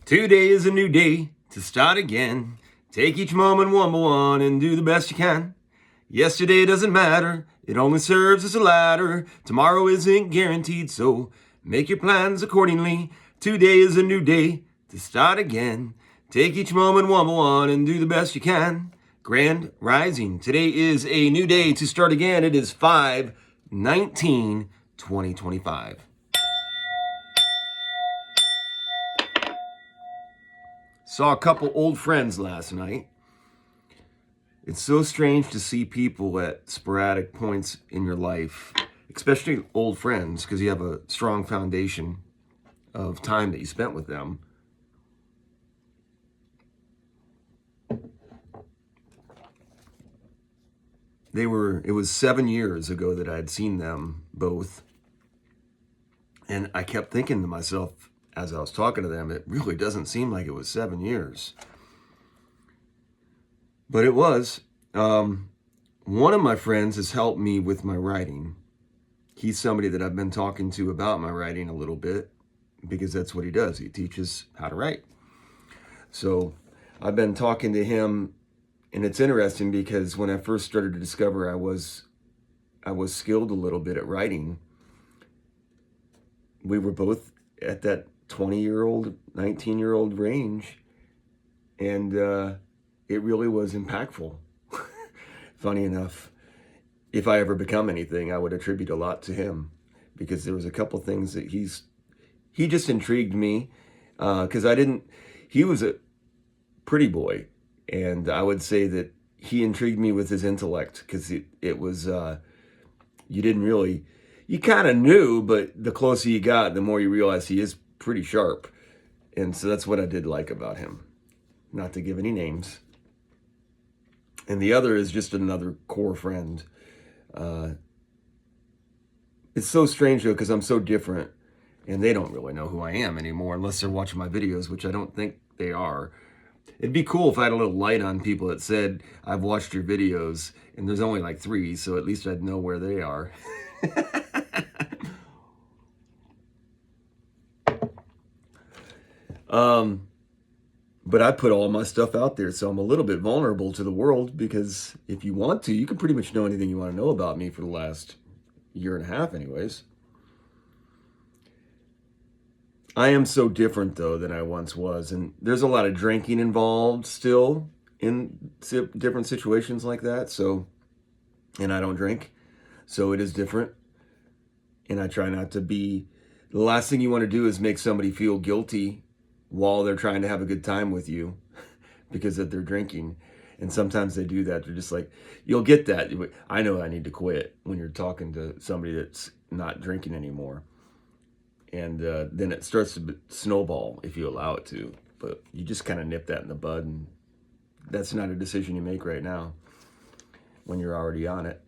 Today is a new day to start again. Take each moment one by one and do the best you can. Yesterday doesn't matter, it only serves as a ladder. Tomorrow isn't guaranteed, so make your plans accordingly. Today is a new day to start again. Take each moment one by one and do the best you can. Grand Rising. Today is a new day to start again. It is 5/19/2025. Saw a couple old friends last night. It's so strange to see people at sporadic points in your life, especially old friends, because you have a strong foundation of time that you spent with them. It was 7 years ago that I had seen them both. And I kept thinking to myself as I was talking to them, it really doesn't seem like it was 7 years. But it was. One of my friends has helped me with my writing. He's somebody that I've been talking to about my writing a little bit because that's what he does. He teaches how to write. So I've been talking to him, and it's interesting because when I first started to discover I was skilled a little bit at writing, we were both at that 20-year-old, 19-year-old range, and it really was impactful. Funny enough, if I ever become anything, I would attribute a lot to him, because there was a couple things that he just intrigued me, because he was a pretty boy, and I would say that he intrigued me with his intellect, because it was, you kind of knew, but the closer you got, the more you realize he is pretty sharp. And so that's what I did like about him. Not to give any names. And the other is just another core friend. It's so strange though, because I'm so different, and they don't really know who I am anymore unless they're watching my videos, which I don't think they are. It'd be cool if I had a little light on people that said, I've watched your videos, and there's only like 3, so at least I'd know where they are. But I put all my stuff out there, so I'm a little bit vulnerable to the world, because if you want to, you can pretty much know anything you want to know about me for the last year and a half anyways. I am so different though than I once was, and there's a lot of drinking involved still in different situations like that, and I don't drink, so it is different. And I try not to be, the last thing you want to do is make somebody feel guilty while they're trying to have a good time with you because that they're drinking. And sometimes they do that. They're just like, you'll get that. I know I need to quit when you're talking to somebody that's not drinking anymore. And then it starts to snowball if you allow it to. But you just kind of nip that in the bud, and that's not a decision you make right now when you're already on it.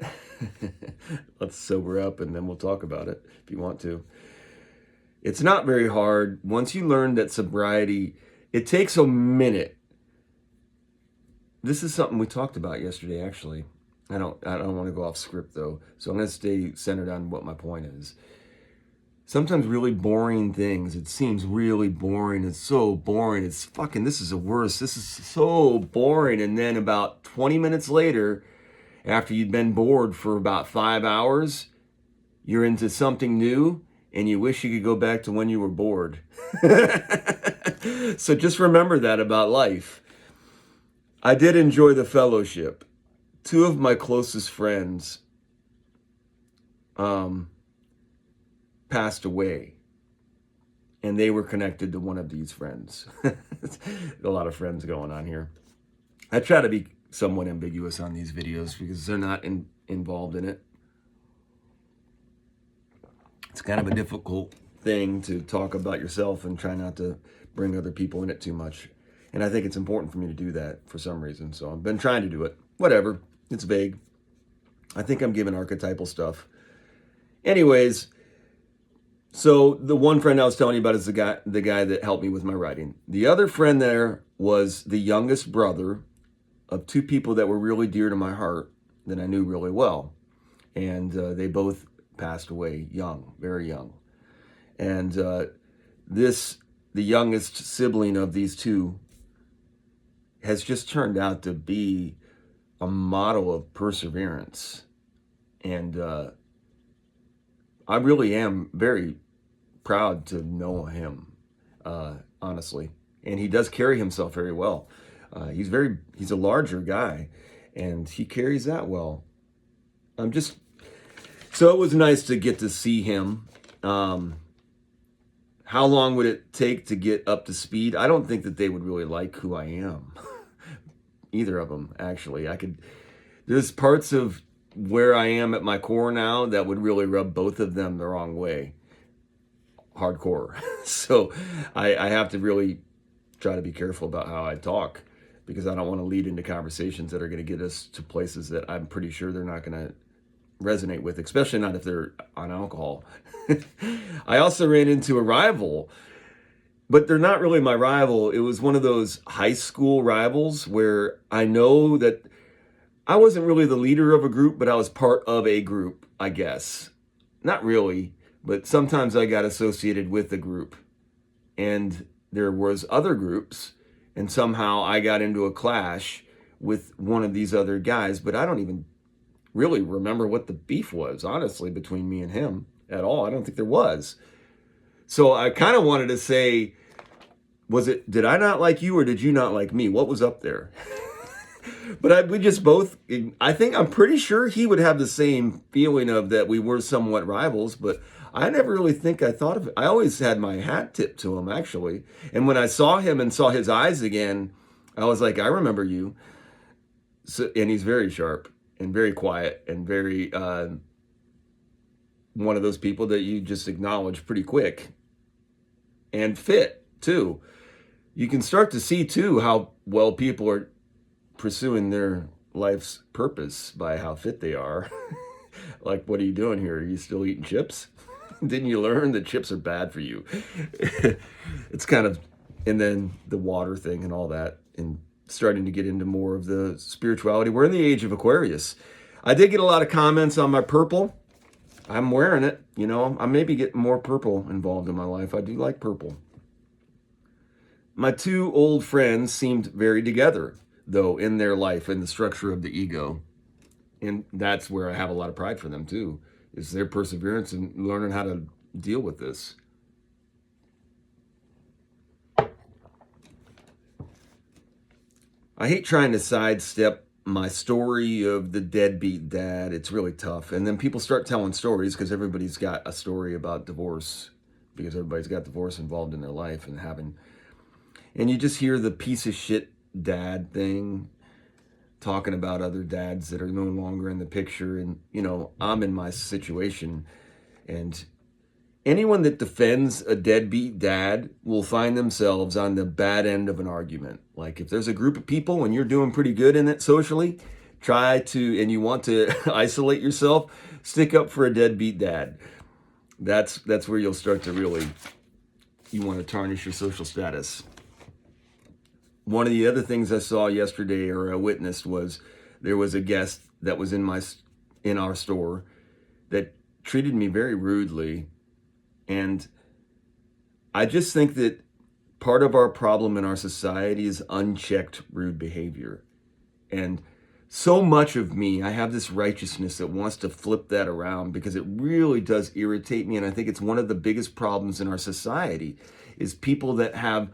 Let's sober up and then we'll talk about it if you want to. It's not very hard. Once you learn that sobriety, it takes a minute. This is something we talked about yesterday, actually. I don't want to go off script though, so I'm going to stay centered on what my point is. Sometimes really boring things, it seems really boring. It's so boring. It's fucking, this is the worst. This is so boring. And then about 20 minutes later, after you'd been bored for about 5 hours, you're into something new, and you wish you could go back to when you were bored. So just remember that about life. I did enjoy the fellowship. 2 of my closest friends passed away, and they were connected to one of these friends. A lot of friends going on here. I try to be somewhat ambiguous on these videos because they're not involved in it. It's kind of a difficult thing to talk about yourself and try not to bring other people in it too much. And I think it's important for me to do that for some reason. So I've been trying to do it. Whatever. It's vague. I think I'm giving archetypal stuff. Anyways, so the one friend I was telling you about is the guy that helped me with my writing. The other friend there was the youngest brother of 2 people that were really dear to my heart that I knew really well. And they both passed away young, very young. And this the youngest sibling of these two, has just turned out to be a model of perseverance. And I really am very proud to know him, honestly. And he does carry himself very well. He's a larger guy, and he carries that well. So it was nice to get to see him. How long would it take to get up to speed? I don't think that they would really like who I am. Either of them, actually. There's parts of where I am at my core now that would really rub both of them the wrong way. Hardcore. So I have to really try to be careful about how I talk, because I don't want to lead into conversations that are going to get us to places that I'm pretty sure they're not going to resonate with, especially not if they're on alcohol. I also ran into a rival, but they're not really my rival. It was one of those high school rivals where I know that I wasn't really the leader of a group, but I was part of a group, I guess. Not really, but sometimes I got associated with the group. And there was other groups, and somehow I got into a clash with one of these other guys, but I don't even really remember what the beef was, honestly, between me and him at all. I don't think there was. So I kind of wanted to say, did I not like you, or did you not like me? What was up there? But we just both, I'm pretty sure he would have the same feeling of that we were somewhat rivals, but I never really think I thought of it. I always had my hat tipped to him, actually. And when I saw him and saw his eyes again, I was like, I remember you. So, and he's very sharp and very quiet and very one of those people that you just acknowledge pretty quick, and fit too. You can start to see too how well people are pursuing their life's purpose by how fit they are. Like, what are you doing here? Are you still eating chips? Didn't you learn that chips are bad for you? It's kind of, and then the water thing and all that, and starting to get into more of the spirituality. We're in the age of Aquarius. I did get a lot of comments on my purple. I'm wearing it, I maybe get more purple involved in my life. I do like purple. My two old friends seemed very together, though, in their life and the structure of the ego. And that's where I have a lot of pride for them, too, is their perseverance and learning how to deal with this. I hate trying to sidestep my story of the deadbeat dad. It's really tough. And then people start telling stories, because everybody's got a story about divorce, because everybody's got divorce involved in their life and you just hear the piece of shit dad thing, talking about other dads that are no longer in the picture. And, I'm in my situation, and anyone that defends a deadbeat dad will find themselves on the bad end of an argument. Like, if there's a group of people and you're doing pretty good in it socially, and you want to isolate yourself, stick up for a deadbeat dad. That's where you'll start to you want to tarnish your social status. One of the other things I saw yesterday, or I witnessed, was there was a guest that was in our store that treated me very rudely. And I just think that part of our problem in our society is unchecked rude behavior. And so much of me, I have this righteousness that wants to flip that around, because it really does irritate me. And I think it's one of the biggest problems in our society is people that have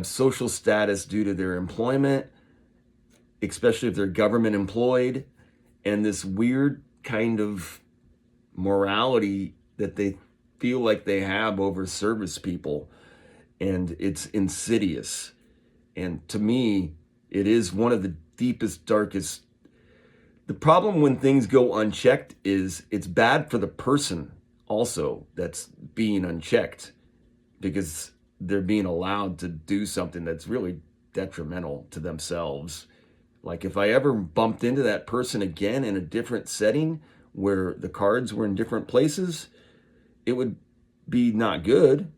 social status due to their employment, especially if they're government employed, and this weird kind of morality that they feel like they have over service people. And it's insidious. And to me, it is one of the deepest, darkest. The problem when things go unchecked is it's bad for the person also that's being unchecked, because they're being allowed to do something that's really detrimental to themselves. Like, if I ever bumped into that person again in a different setting where the cards were in different places, it would be not good.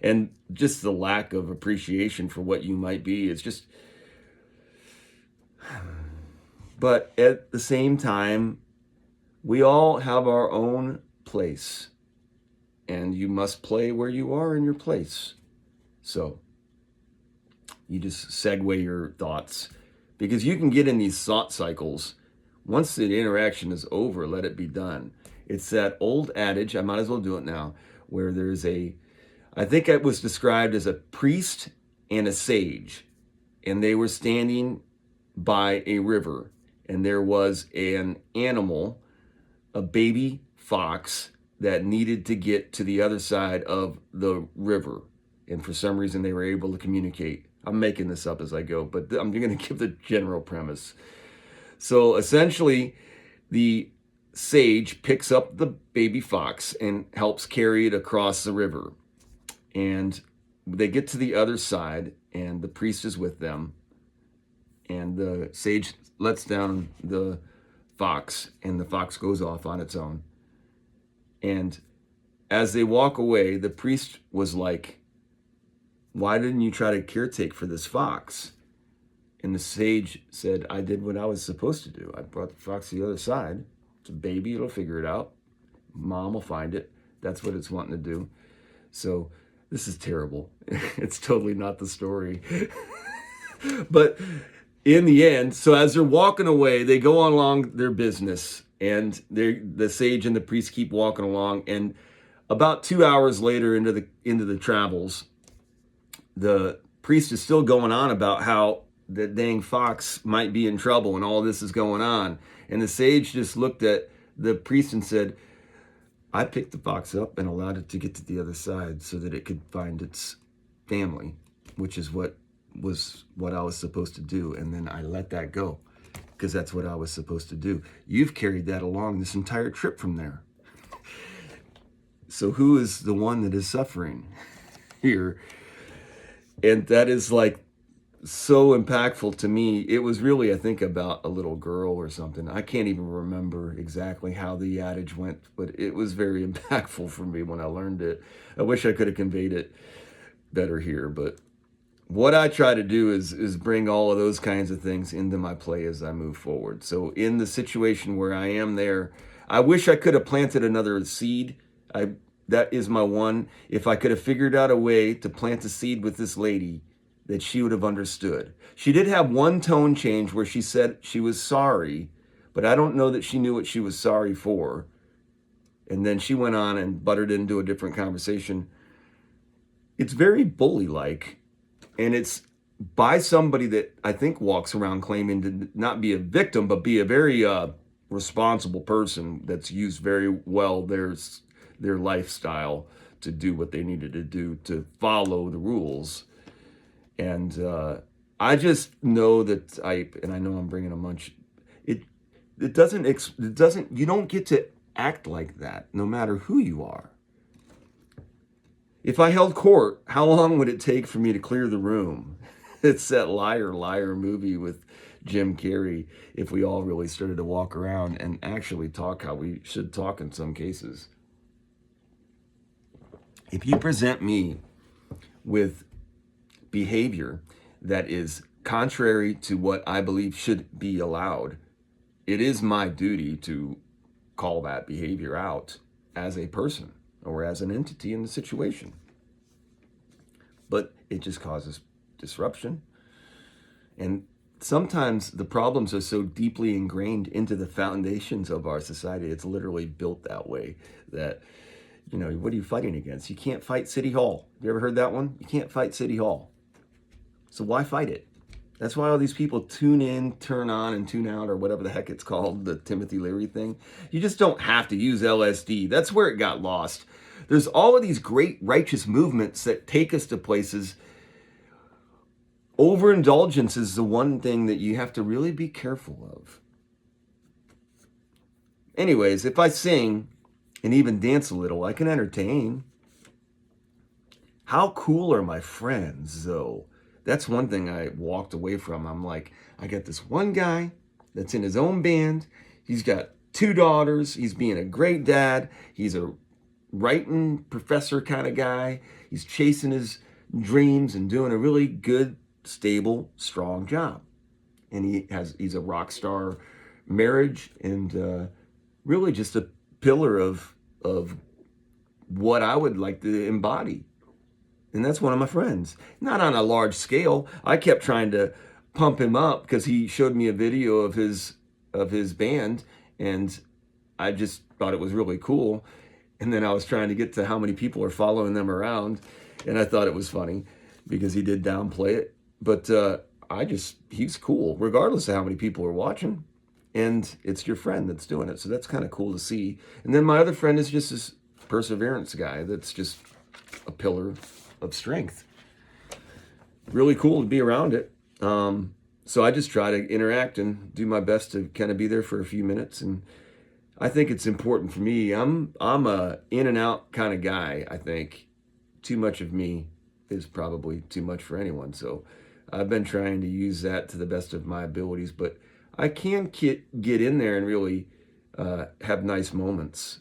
And just the lack of appreciation for what you might be is just. But at the same time, we all have our own place, and you must play where you are in your place. So you just segue your thoughts, because you can get in these thought cycles. Once the interaction is over, let it be done. It's that old adage, I might as well do it now, where there's I think it was described as a priest and a sage, and they were standing by a river, and there was an animal, a baby fox, that needed to get to the other side of the river. And for some reason, they were able to communicate. I'm making this up as I go, but I'm going to give the general premise. So essentially, the sage picks up the baby fox and helps carry it across the river. And they get to the other side, and the priest is with them. And the sage lets down the fox, and the fox goes off on its own. And as they walk away, the priest was like, "Why didn't you try to caretake for this fox?" And the sage said, "I did what I was supposed to do. I brought the fox to the other side. It's a baby, it'll figure it out. Mom will find it. That's what it's wanting to do." So this is terrible. It's totally not the story. But in the end, so as they're walking away, they go along their business, and the sage and the priest keep walking along. And about 2 hours later into the travels, the priest is still going on about how the dang fox might be in trouble and all this is going on. And the sage just looked at the priest and said, "I picked the fox up and allowed it to get to the other side so that it could find its family, which is what I was supposed to do. And then I let that go because that's what I was supposed to do. You've carried that along this entire trip from there. So who is the one that is suffering here?" And that is like so impactful to me. It was really, I think, about a little girl or something. I can't even remember exactly how the adage went, but it was very impactful for me when I learned it. I wish I could have conveyed it better here, but what I try to do is bring all of those kinds of things into my play as I move forward. So in the situation where I am there, I wish I could have planted another seed. That is my one. If I could have figured out a way to plant a seed with this lady, that she would have understood. She did have one tone change where she said she was sorry, but I don't know that she knew what she was sorry for. And then she went on and buttered into a different conversation. It's very bully-like, and it's by somebody that I think walks around claiming to not be a victim, but be a very responsible person that's used very well their lifestyle to do what they needed to do to follow the rules. And I just know that and I know I'm bringing a bunch. It doesn't. You don't get to act like that, no matter who you are. If I held court, how long would it take for me to clear the room? It's that Liar, Liar movie with Jim Carrey. If we all really started to walk around and actually talk how we should talk in some cases. If you present me with behavior that is contrary to what I believe should be allowed, it is my duty to call that behavior out as a person or as an entity in the situation. But it just causes disruption. And sometimes the problems are so deeply ingrained into the foundations of our society, it's literally built that way, that what are you fighting against? You can't fight City Hall. You ever heard that one? You can't fight City Hall. So why fight it? That's why all these people tune in, turn on, and tune out, or whatever the heck it's called, the Timothy Leary thing. You just don't have to use LSD. That's where it got lost. There's all of these great righteous movements that take us to places. Overindulgence is the one thing that you have to really be careful of. Anyways, if I sing and even dance a little, I can entertain. How cool are my friends, though? That's one thing I walked away from. I'm like, I got this one guy that's in his own band. He's got 2 daughters. He's being a great dad. He's a writing professor kind of guy. He's chasing his dreams and doing a really good, stable, strong job. And he's a rock star marriage, and really just a pillar of what I would like to embody. And that's one of my friends. Not on a large scale. I kept trying to pump him up because he showed me a video of his band, and I just thought it was really cool. And then I was trying to get to how many people are following them around, and I thought it was funny because he did downplay it. But he's cool regardless of how many people are watching. And it's your friend that's doing it. So that's kind of cool to see. And then my other friend is just this perseverance guy that's just a pillar of strength. Really cool to be around it. So I just try to interact and do my best to kind of be there for a few minutes. And I think it's important for me. I'm a in and out kind of guy. I think too much of me is probably too much for anyone. So I've been trying to use that to the best of my abilities, but I can get in there and really have nice moments.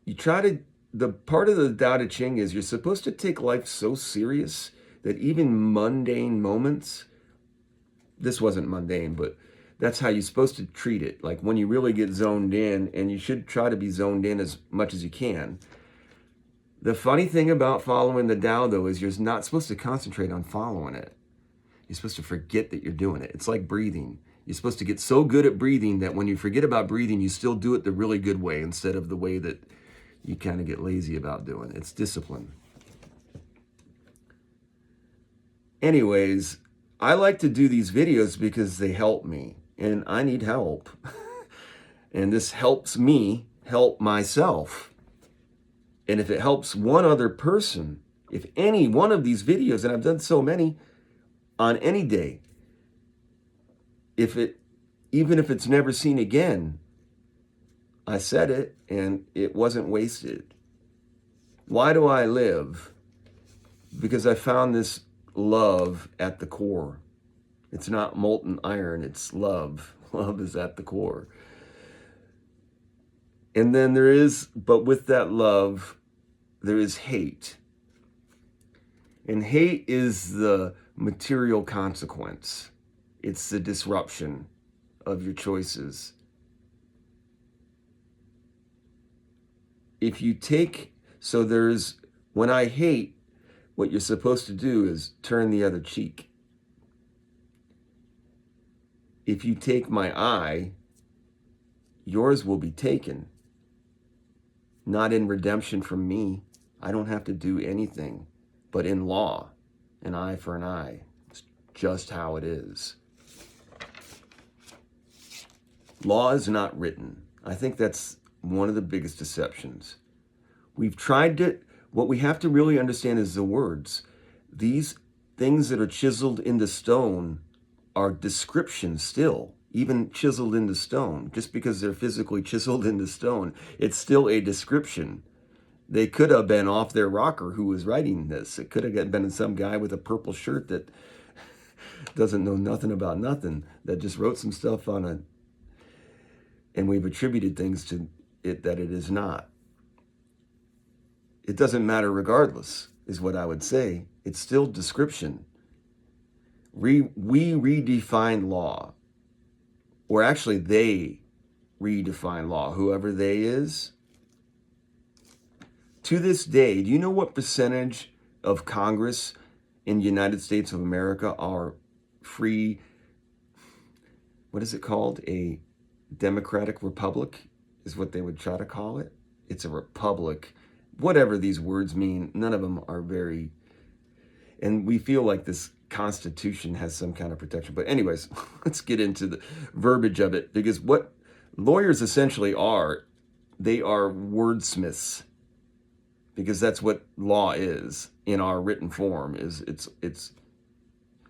You try to, the part of the Tao Te Ching is you're supposed to take life so serious that even mundane moments, this wasn't mundane, but that's how you're supposed to treat it. Like when you really get zoned in, and you should try to be zoned in as much as you can. The funny thing about following the Tao, though, is you're not supposed to concentrate on following it. You're supposed to forget that you're doing it. It's like breathing. You're supposed to get so good at breathing that when you forget about breathing, you still do it the really good way instead of the way that you kind of get lazy about doing. It's discipline. Anyways, I like to do these videos because they help me, and I need help. And this helps me help myself. And if it helps one other person, if any one of these videos, and I've done so many, on any day, even if it's never seen again, I said it and it wasn't wasted. Why do I live? Because I found this love at the core. It's not molten iron, it's love. Love is at the core. And then but with that love, there is hate. And hate is the material consequence. It's the disruption of your choices. When I hate, what you're supposed to do is turn the other cheek. If you take my eye, yours will be taken. Not in redemption from me. I don't have to do anything, but in law, an eye for an eye. It's just how it is. Law is not written. I think that's one of the biggest deceptions. What we have to really understand is the words. These things that are chiseled into stone are descriptions still, even chiseled into stone. Just because they're physically chiseled into stone, it's still a description. They could have been off their rocker who was writing this. It could have been some guy with a purple shirt that doesn't know nothing about nothing, that just wrote some stuff and we've attributed things to it that it is not. It doesn't matter regardless, is what I would say. It's still description. We redefine law, or actually they redefine law, whoever they is. To this day, do you know what percentage of Congress in the United States of America are free, what is it called? A democratic republic is what they would try to call it. It's a republic. Whatever these words mean, none of them are very, and we feel like this Constitution has some kind of protection. But anyways, let's get into the verbiage of it, because what lawyers essentially are, they are wordsmiths, because that's what law is in our written form.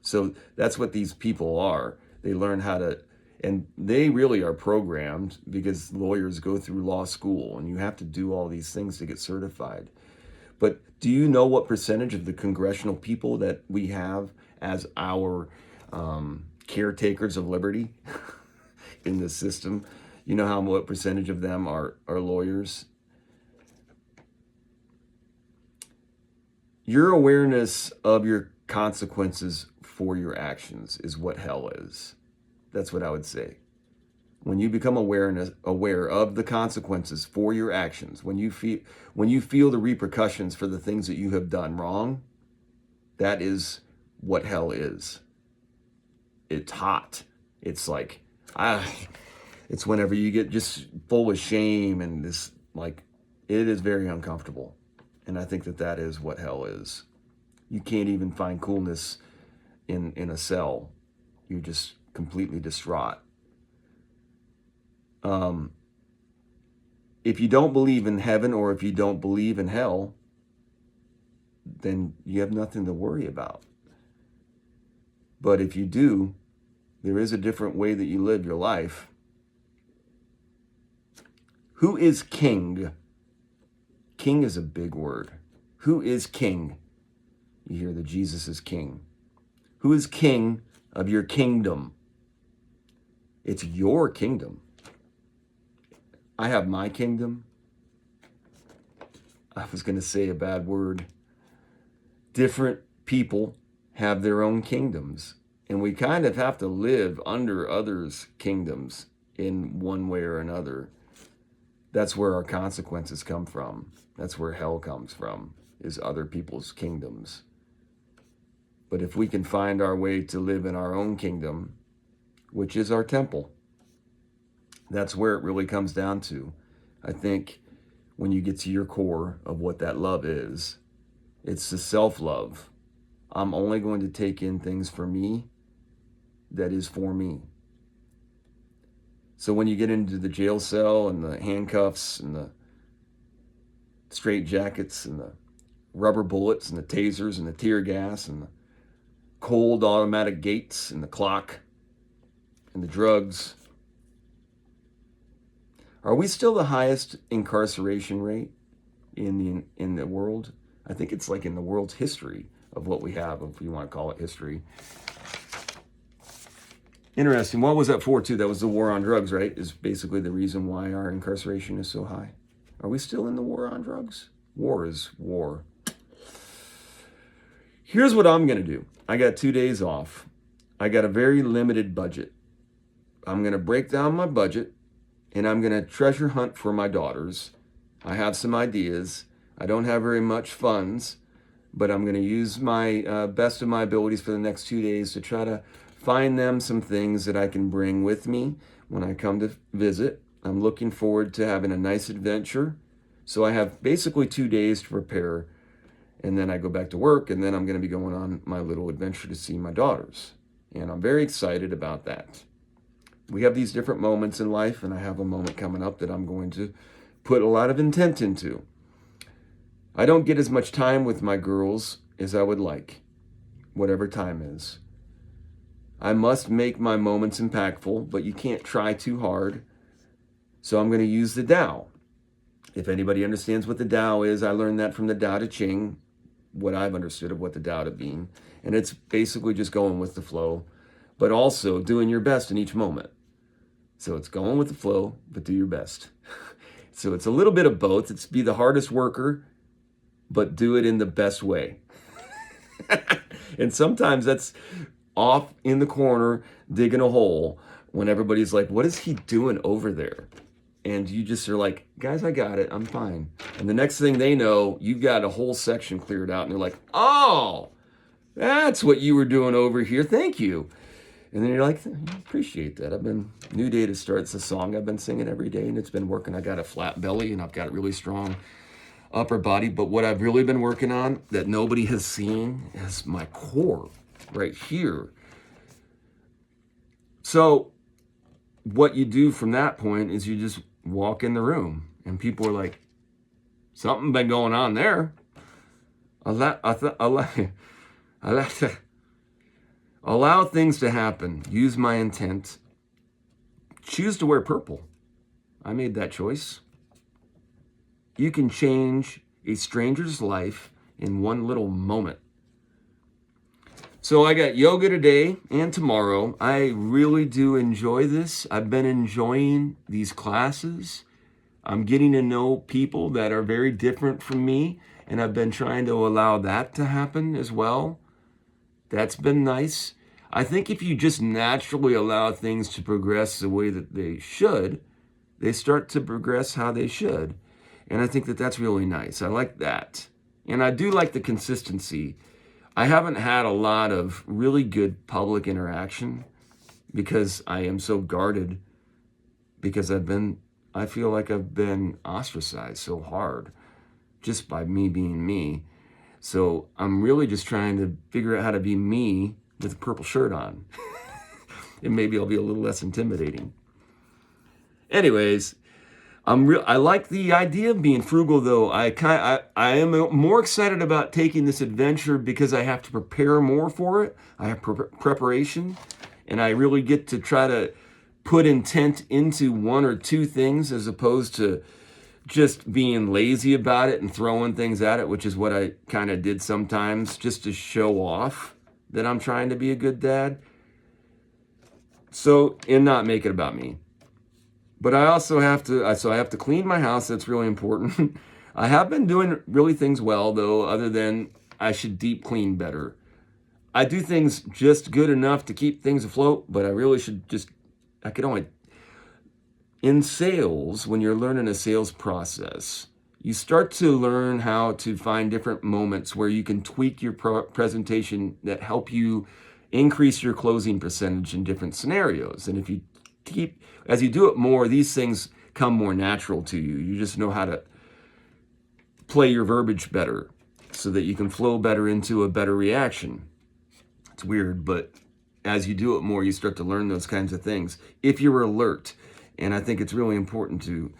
So that's what these people are. They learn how to, and they really are programmed, because lawyers go through law school and you have to do all these things to get certified. But do you know what percentage of the congressional people that we have as our caretakers of liberty in the system? You know what percentage of them are lawyers? Your awareness of your consequences for your actions is what hell is. That's what I would say. when you become aware of the consequences for your actions, when you feel the repercussions for the things that you have done wrong, that is what hell is. It's hot. It's like, it's whenever you get just full of shame and this, like, it is very uncomfortable. And I think that is what hell is. You can't even find coolness in a cell. You're just completely distraught. If you don't believe in heaven, or if you don't believe in hell, then you have nothing to worry about. But if you do, there is a different way that you live your life. Who is king? King is a big word. Who is king? You hear that Jesus is king. Who is king of your kingdom? It's your kingdom. I have my kingdom. I was going to say a bad word. Different people have their own kingdoms, and we kind of have to live under others' kingdoms in one way or another. That's where our consequences come from. That's where hell comes from, is other people's kingdoms. But if we can find our way to live in our own kingdom, which is our temple, that's where it really comes down to. I think when you get to your core of what that love is, it's the self-love. I'm only going to take in things for me that is for me. So when you get into the jail cell and the handcuffs and the straitjackets and the rubber bullets and the tasers and the tear gas and the cold automatic gates and the clock and the drugs, are we still the highest incarceration rate in the world? I think it's like in the world's history of what we have, if you want to call it history. Interesting. What was that for, too? That was the war on drugs, right? Is basically the reason why our incarceration is so high. Are we still in the war on drugs? War is war. Here's what I'm going to do. I got 2 days off. I got a very limited budget. I'm going to break down my budget, and I'm going to treasure hunt for my daughters. I have some ideas. I don't have very much funds, but I'm going to use my best of my abilities for the next 2 days to try to find them some things that I can bring with me when I come to visit. I'm looking forward to having a nice adventure. So I have basically 2 days to prepare, and then I go back to work, and then I'm going to be going on my little adventure to see my daughters. And I'm very excited about that. We have these different moments in life, and I have a moment coming up that I'm going to put a lot of intent into. I don't get as much time with my girls as I would like, whatever time is. I must make my moments impactful, but you can't try too hard. So I'm going to use the Tao. If anybody understands what the Tao is, I learned that from the Tao Te Ching, what I've understood of what the Tao Te mean. And it's basically just going with the flow, but also doing your best in each moment. So it's going with the flow, but do your best. So it's a little bit of both. It's be the hardest worker, but do it in the best way. And sometimes that's off in the corner, digging a hole when everybody's like, what is he doing over there? And you just are like, guys, I got it. I'm fine. And the next thing they know, you've got a whole section cleared out, and they're like, oh, that's what you were doing over here. Thank you. And then you're like, I appreciate that. New Day to Start's a song I've been singing every day, and it's been working. I got a flat belly, and I've got a really strong upper body. But what I've really been working on that nobody has seen is my core right here. So what you do from that point is you just walk in the room, and people are like, something been going on there. Allow things to happen. Use my intent. Choose to wear purple. I made that choice. You can change a stranger's life in one little moment. So I got yoga today and tomorrow. I really do enjoy this. I've been enjoying these classes. I'm getting to know people that are very different from me, and I've been trying to allow that to happen as well. That's been nice. I think if you just naturally allow things to progress the way that they should, they start to progress how they should. And I think that that's really nice. I like that. And I do like the consistency. I haven't had a lot of really good public interaction because I am so guarded, because I feel like I've been ostracized so hard just by me being me. So I'm really just trying to figure out how to be me with a purple shirt on. And maybe I'll be a little less intimidating. Anyways, I like the idea of being frugal, though. I am more excited about taking this adventure because I have to prepare more for it. I have preparation, and I really get to try to put intent into one or two things as opposed to just being lazy about it and throwing things at it, which is what I kind of did sometimes just to show off that I'm trying to be a good dad. So, and not make it about me. But I also have to clean my house. That's really important. I have been doing really things well, though, other than I should deep clean better. I do things just good enough to keep things afloat, but I really should just, I could only, in sales, when you're learning a sales process, you start to learn how to find different moments where you can tweak your presentation that help you increase your closing percentage in different scenarios. And if you as you do it more, these things come more natural to you. You just know how to play your verbiage better so that you can flow better into a better reaction. It's weird, but as you do it more, you start to learn those kinds of things if you're alert. And I think it's really important to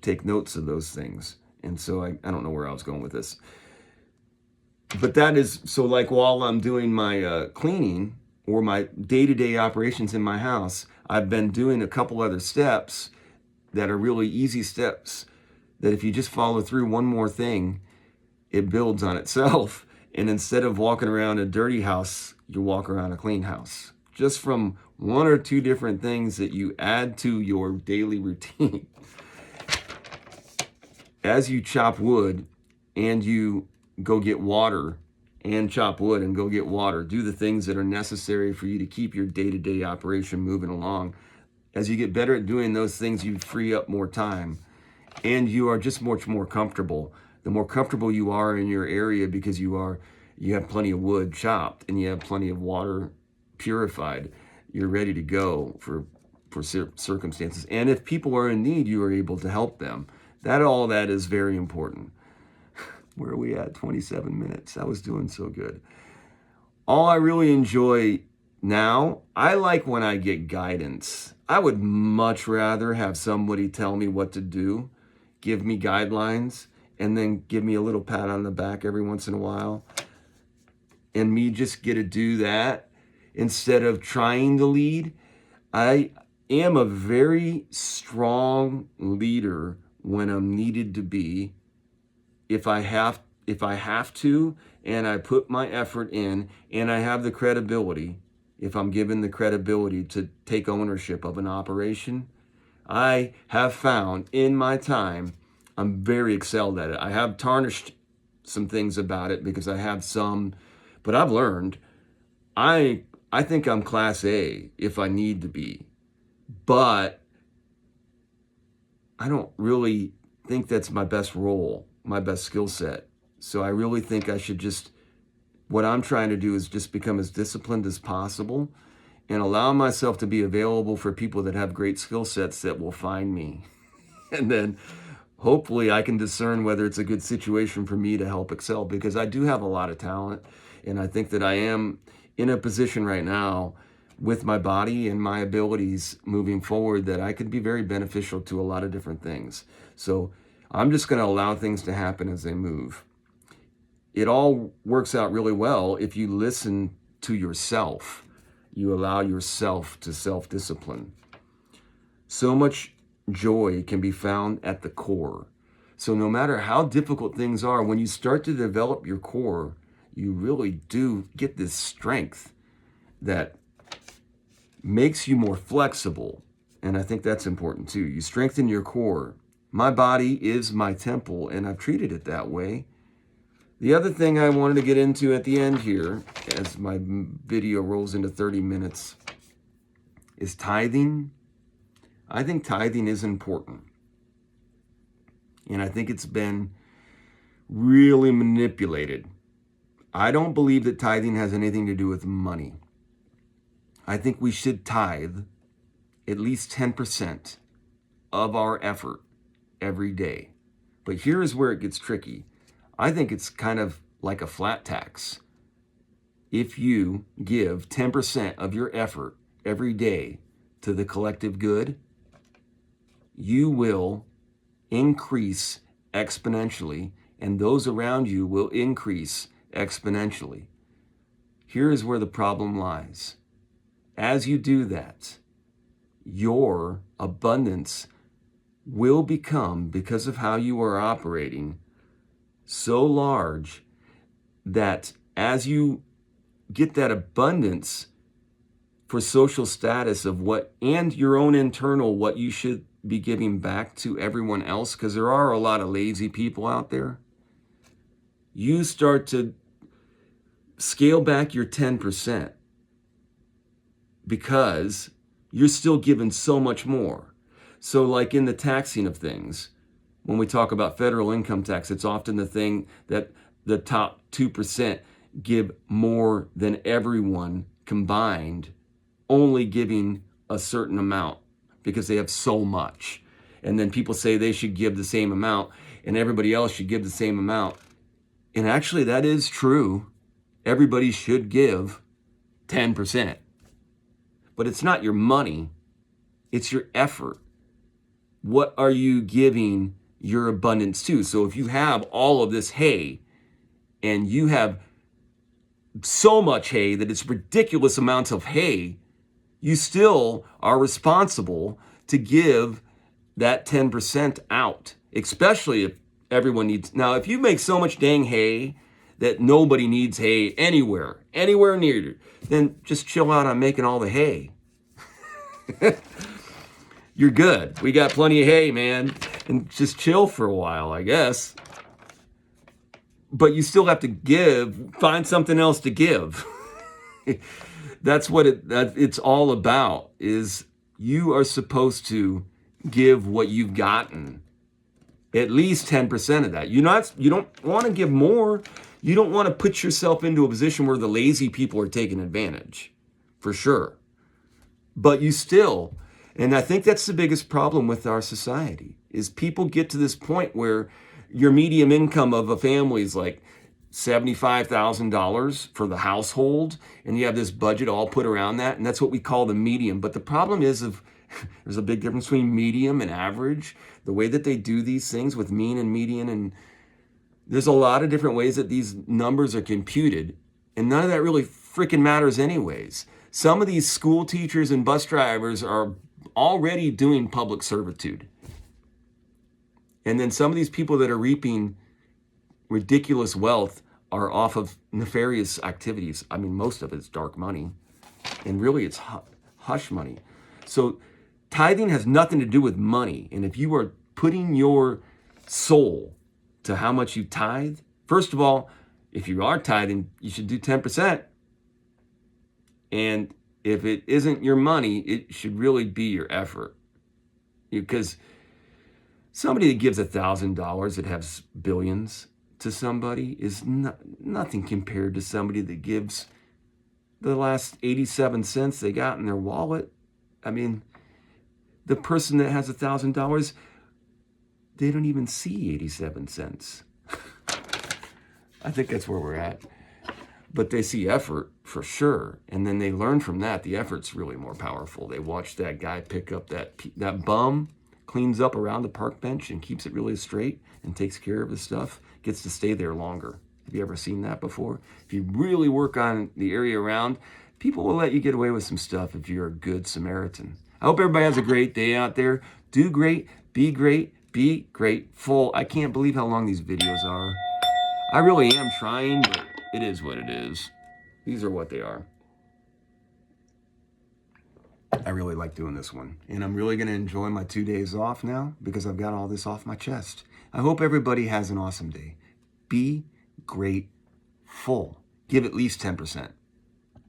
take notes of those things. And so I don't know where I was going with this. But that is, so like while I'm doing my cleaning or my day-to-day operations in my house, I've been doing a couple other steps that are really easy steps that if you just follow through one more thing, it builds on itself. And instead of walking around a dirty house, you walk around a clean house. Just from one or two different things that you add to your daily routine. As you chop wood and you go get water and chop wood and go get water, do the things that are necessary for you to keep your day-to-day operation moving along. As you get better at doing those things, you free up more time and you are just much more comfortable. The more comfortable you are in your area because you have plenty of wood chopped and you have plenty of water purified, you're ready to go for circumstances. And if people are in need, you are able to help them. All that is very important. Where are we at? 27 minutes. I was doing so good. All I really enjoy now, I like when I get guidance. I would much rather have somebody tell me what to do, give me guidelines, and then give me a little pat on the back every once in a while. And me just get to do that instead of trying to lead. I am a very strong leader when I'm needed to be. If I have to, and I put my effort in, and I have the credibility, if I'm given the credibility to take ownership of an operation, I have found in my time, I'm very excelled at it. I have tarnished some things about it because I have some, but I've learned, I think I'm class A if I need to be, but I don't really think that's my best role, my best skill set. So I really think I should what I'm trying to do is just become as disciplined as possible and allow myself to be available for people that have great skill sets that will find me. And then hopefully I can discern whether it's a good situation for me to help excel, because I do have a lot of talent. And I think that I am in a position right now with my body and my abilities moving forward that I could be very beneficial to a lot of different things. So I'm just going to allow things to happen as they move. It all works out really well if you listen to yourself. You allow yourself to self-discipline. So much joy can be found at the core. So no matter how difficult things are, when you start to develop your core, you really do get this strength that makes you more flexible. And I think that's important too. You strengthen your core. My body is my temple, and I've treated it that way. The other thing I wanted to get into at the end here, as my video rolls into 30 minutes, is tithing. I think tithing is important. And I think it's been really manipulated. I don't believe that tithing has anything to do with money. I think we should tithe at least 10% of our effort every day. But here is where it gets tricky. I think it's kind of like a flat tax. If you give 10% of your effort every day to the collective good, you will increase exponentially, and those around you will increase exponentially. Here is where the problem lies. As you do that, your abundance will become, because of how you are operating, so large that as you get that abundance for social status of what, and your own internal, what you should be giving back to everyone else, because there are a lot of lazy people out there, you start to scale back your 10% because you're still given so much more. So like in the taxing of things, when we talk about federal income tax, it's often the thing that the top 2% give more than everyone combined, only giving a certain amount because they have so much. And then people say they should give the same amount and everybody else should give the same amount. And actually that is true. Everybody should give 10%. But it's not your money, it's your effort. What are you giving your abundance to? So if you have all of this hay and you have so much hay that it's ridiculous amounts of hay, you still are responsible to give that 10% out, especially if everyone needs. Now, if you make so much dang hay that nobody needs hay anywhere near you, then just chill out on making all the hay. You're good. We got plenty of hay, man. And just chill for a while, I guess. But you still have to find something else to give. That's what it's all about, is you are supposed to give what you've gotten. At least 10% of that. You don't want to give more. You don't want to put yourself into a position where the lazy people are taking advantage, for sure. But you still, and I think that's the biggest problem with our society, is people get to this point where your median income of a family is like $75,000 for the household, and you have this budget all put around that, and that's what we call the median. But the problem is there's a big difference between medium and average, the way that they do these things with mean and median, and there's a lot of different ways that these numbers are computed, and none of that really freaking matters anyways. Some of these school teachers and bus drivers are already doing public servitude. And then some of these people that are reaping ridiculous wealth are off of nefarious activities. I mean, most of it's dark money, and really it's hush money. So tithing has nothing to do with money. And if you are putting your soul to how much you tithe, first of all, if you are tithing, you should do 10%. And if it isn't your money, it should really be your effort. Because somebody that gives $1,000 that has billions to somebody is nothing compared to somebody that gives the last 87 cents they got in their wallet. I mean, the person that has $1,000, they don't even see 87 cents. I think that's where we're at. But they see effort for sure. And then they learn from that. The effort's really more powerful. They watch that guy pick up that bum, cleans up around the park bench and keeps it really straight and takes care of his stuff, gets to stay there longer. Have you ever seen that before? If you really work on the area around, people will let you get away with some stuff if you're a good Samaritan. I hope everybody has a great day out there. Do great, be grateful. I can't believe how long these videos are. I really am trying, but it is what it is. These are what they are. I really like doing this one. And I'm really going to enjoy my 2 days off now because I've got all this off my chest. I hope everybody has an awesome day. Be grateful. Give at least 10%.